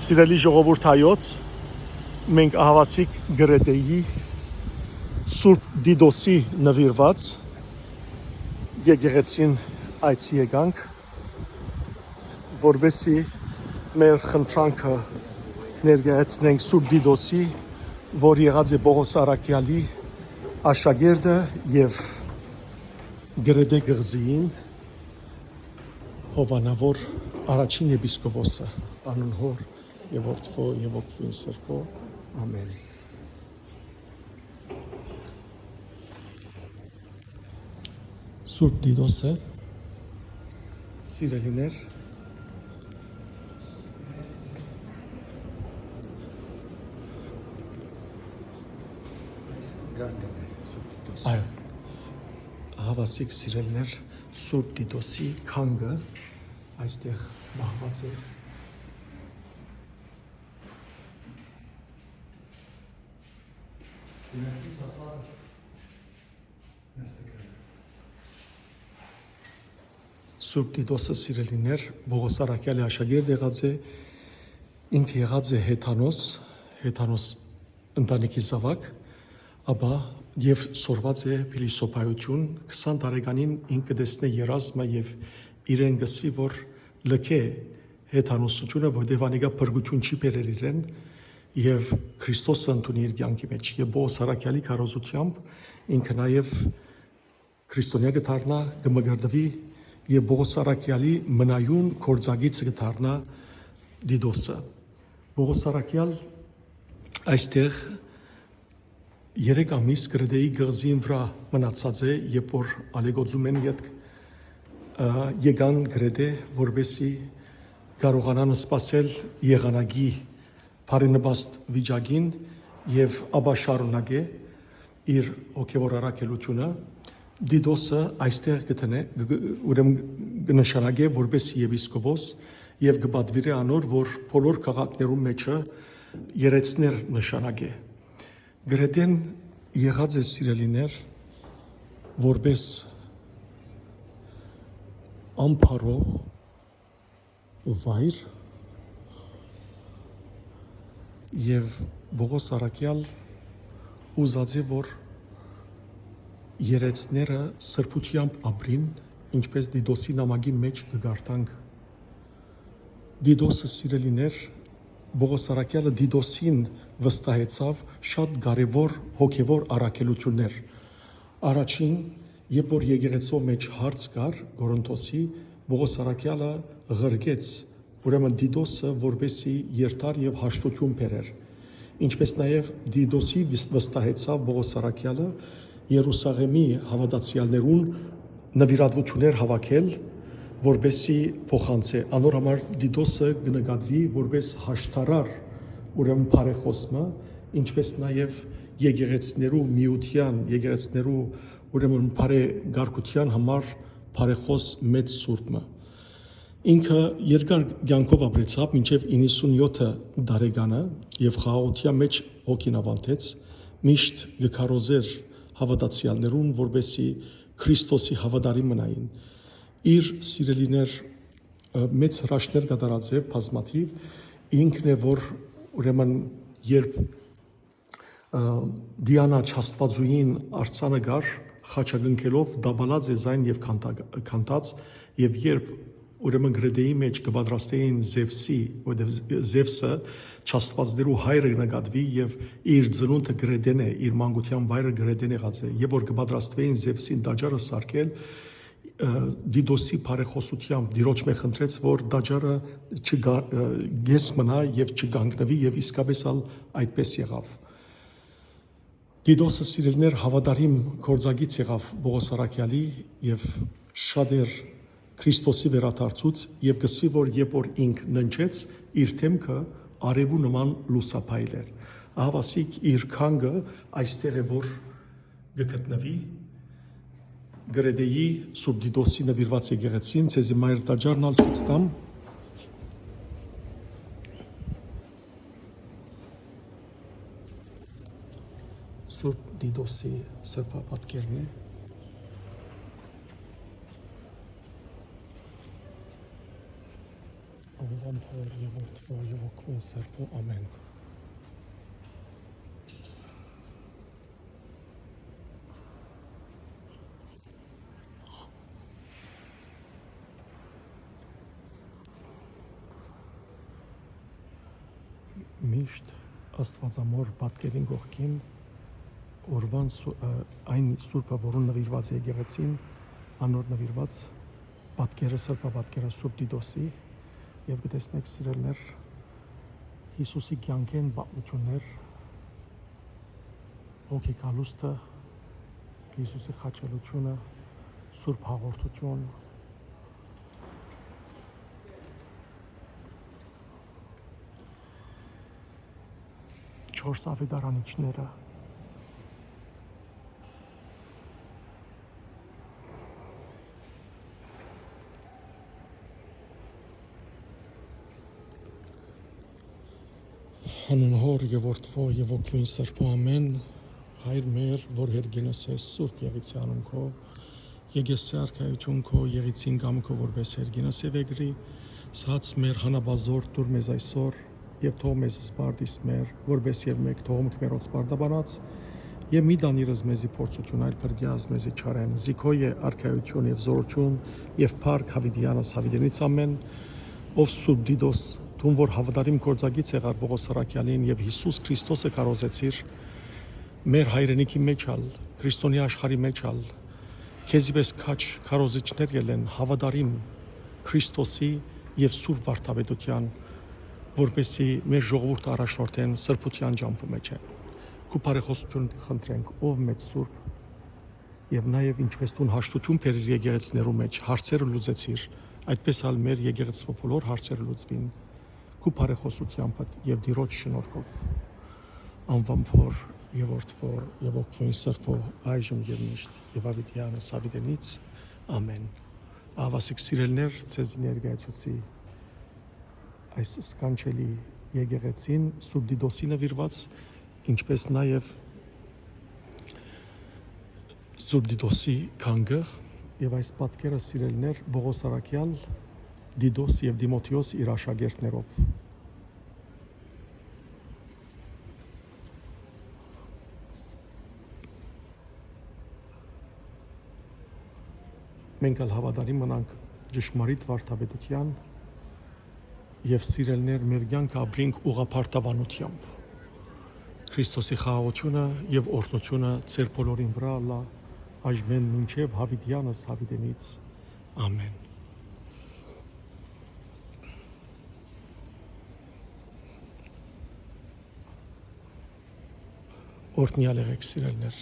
Սիրելի ժողովուրդ հայոց, մենք ահավասիկ գրեդեի Սուրբ Դիդոսի նվիրված եկեղեցին այցի եկանք, որովհետեւ մեր խնդրանքը ներկայացնենք Սուրբ Դիդոսի, որ եղած է Պողոս Արաքյալի աշակերտը եւ գրեդե գղզիին Հովանավոր առաջին եպիսկոպոսը, անուն Հոր եւ Որդվո եւ Ոգուին Սրբո, ամեն։ Սուրբ Դիդոսը, սիրելիներ, այո, հավասիկ սիրելիներ, Սուրբ Դիդոսի քանգը այստեղ մահված է։ Սուրբ Դիդոսը սիրելիներ, Պողոս Արաքյալի աշակերտ եղած է, ինքը եղած է հեթանոս ընտանիքի զավակ, ապա եւ սորված է փիլիսոփայություն, 20 տարեկանին ինքը դեսնե երազմը եւ իրեն գսվի, որ լքե հեթանոսությունը, որտեղ անիկա փրկություն չի բերել իրեն եւ Քրիստոսը ընդունի իր կյանքի մեջ եւ Պողոս Արաքյալի քարոզությամբ ինքը նաեւ քրիստոնյա կդառնա, կմգրդվի եւ Պողոս Արաքյալի մնայուն կորձագիցը կդառնա Դիդոսը։ Պողոս Արաքյալ այստեղ 3 ամիս գրեդեի գղզին վրա մնացած է, երբ որ ալեգոծում են եկան գրեդե, որպեսի կարողանան սպասել եղանակի բարենպաստ վիճակին եւ ապա շարունակե իր հոգեվոր առաքելությունը։ Դիդոսը այստեղ գտնե, ուրեմն կնշանակե որպեսի եպիսկոպոս եւ կպատվիրի անոր, որ բոլոր քաղաքներում մեջը երեցներ նշանակե։ Գրեդեն եղած է սիրելիներ, որպես ամփարո վայր եւ Պողոս Արաքյալ ուզած է, որ երեցները սրբությամբ ապրին, ինչպես Դիդոսի նամակի մեջ կգարտանք։ Դիդոսը սիրելիներ, Պողոս Արաքյալը Դիդոսին վստահեցավ շատ կարևոր հոգևոր առաքելություններ։ Առաջին, երբ որ եկեղեցու մեջ հարց կար Կորինթոսի, Պողոս Արաքյալը ղրկեց ուրեմն Դիդոսը, որպեսի երթար եւ հաշտություն բերեր։ Ինչպես նաեւ Դիդոսի վստահեցավ Պողոս Արաքյալը Երուսաղեմի հավատացյալներուն նվիրատվություններ հավաքել, որպեսի փոխանցե։ Անոր համար Դիդոսը կնկատվի որպես հաշտարար, ուրեմն բարեխոսմը, ինչպես նաև եկեղեցիներու միության, եկեղեցիներու ուրեմն բարեգարկության համար բարեխոս մեծ սուրբը։ Ինքը երկար կյանքով ապրեցավ մինչև 97 տարեկանը եւ խաղաղության մեջ հոգին ավանդեց, միշտ գքարոզեր հավատացյալներուն, որպեսի Քրիստոսի հավատարիմ մնային։ Իր սիրելիներ մեծ հրաշքներ կատարած է բազմաթիվ, ինքն է որ ուրեմն երբ Դիանա Չաստվածուին արցանը գար խաչակնքելով դաբալած է զայն եւ քանտած եւ երբ ուրեմն գրեդեի մեջ կպատրաստեին Զևսի, որտեղ Զևսը Չաստվածներու հայրը նկատվի եւ իր ծնունդը գրեդեն է, իր մանկության վայրը գրեդեն եղած է, եւ որ կպատրաստվեին Զևսին դաջարը սարքել Դիդոսի բարեխոսությամբ դիրոջ մե խնդրեց, որ դաջարը չգես մնա եւ չգանգնվի եւ իսկապես այդպես եղավ։ Դիդոսը սիրելիներ հավատարիմ կորձագից եղավ Պողոս Արաքյալի եւ շատեր Քրիստոսի վերադարձուց եւ գսվի, որ երբ որ ինք ննջեց, իր թեմքը արևու նման լուսափայլ էր։ Ահավասիկ իր քանգը այստեղ է որ գտնվի գրեդեի Սուրբ Դիդոսի նվիրված եկեղեցին, ցեզի մայր տաճարն ալ ցույց տամ։ Սուրբ Դիդոսի սրբապատկերն է։ Au revoir. անվան Փոր եւ Որդվո եւ Ոգվո Սրբո ամեն։ Միշտ Աստվածամոր պատկերին կողքին օրվան այն սուրբը, որուն նվիրված է եկեղեցին, անոր նվիրված պատկերը սրբա պատկերը Սուրբ Դիդոսի եւ կտեսնեք սիրելներ Հիսուսի կյանքեն պատմություններ հոգեկալուստը Հիսուսի խաչելությունը Սուրբ հաղորդություն չորս ավետարանիչները Հանուն Հոր եւ Որդվո եւ Ոգվին Սրբո ամեն Հայր մեր որ հերգինս ես Սուրբ Եղիցի անուն քո Եկեսի արքայություն քո Եղիցին գամքո որպես հերգինս եւ եկրի սած մեր հանաբազոր դուր մեզ այսօր եւ թող մեզ սպարտիս մեր որպես եւ մեկ թողոմք մերոց սպարտաբանած եւ մի դանիրս մեզի փորձություն այլ փրկյազ մեզի չարեն զիքոյե արքայություն եւ զորություն եւ փառք հավիդյանս հավիդենից ամեն ով Սուրբ Դիդոս Տուն որ հավատարիմ գործագից եղար Պողոս Սարաքյանին եւ Հիսուս Քրիստոսը կարոզեցիր մեր հայրենիքի մեջ ալ քրիստոնյա աշխարհի մեջ ալ քեզի պես քաչ կարոզիչներ ելեն հավատարիմ Քրիստոսի եւ Սուրբ Վարդապետության որպեսի մեր ժողովուրդը առաջնորդեն սրբության ջամփու մեջ են քու բարեխոսություն խնդրենք ով մեծ Սուրբ եւ նաեւ ինչպես տուն հաշտություն բերիր եկեղեցիներու մեջ հարցերը լուծեցիր այդպես ալ մեր եկեղեցու բոլոր հարցերը լուծվին քու բարեխոսությամբ եւ Տիրոջ շնորհքով անվան Փոր եւ Որդվո եւ Ոգվին Սրբո այժմ եւ միշտ եւ ավիդյանս ավիդենից ամեն ավասիկ սիրելներ ցեզ ներկայացուցի այս սկանչելի եկեղեցին Սուրբ Դիդոսի նվիրված ինչպես նաեւ Սուրբ Դիդոսի քանգը եւ այս պատկերը սիրելներ Պողոս Սարաքյան Դիդոս եւ Դիմոթեոս իր աշակերտներով մենք ալ հավատարիմ մնանք ճշմարիտ վարդապետության եւ սիրելներ մեր կյանքը ապրենք ուղղափառտաբանությամբ Քրիստոսի խաղաղությունը եւ օրհնությունը ձեր բոլորին վրա ալա այժմ մինչեւ հավիտյանս հավիտենից ամեն օրհնյալ եղեք սիրելներ